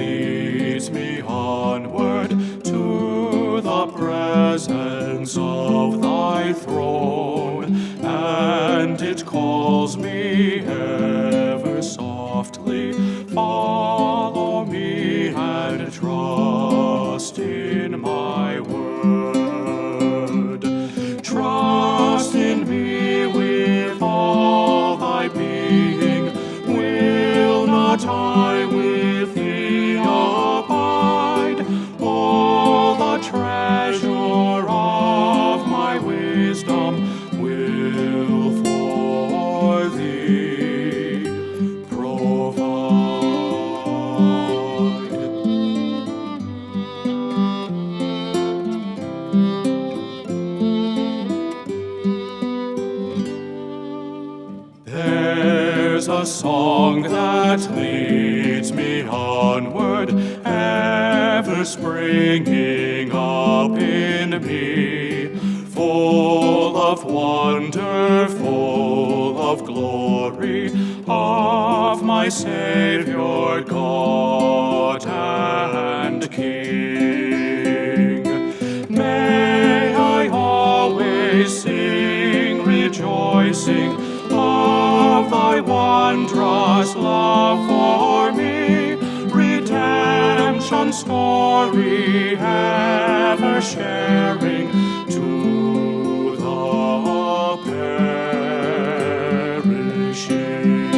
leads me onward to the presence of thy throne, and it calls me ever softly, follow me and trust in my word. Trust in me with all thy being, will not I with thee abide? All the treasure of my wisdom will for thee provide. There's a song that leads me onward, ever springing up in me, full of wonder, full of glory, of my Savior, God and King. May I always sing, rejoicing, of thy wondrous love for me, redemption story ever sharing to the perishing.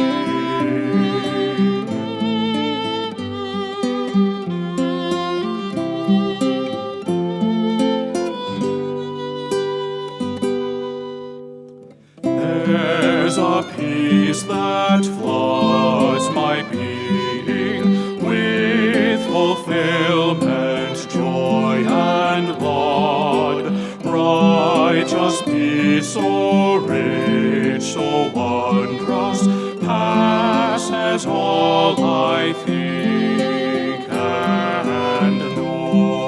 There's a peace that floods my being with fulfillment, joy, and laud. Righteous peace, so rich, so wondrous, passes all I think and know.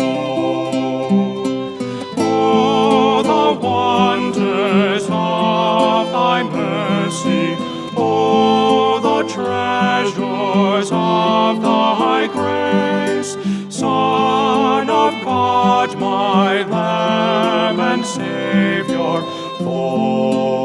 Oh, the wonders of thy mercy, oh, the treasures of thy grace, Son of God, my Lamb and Savior, for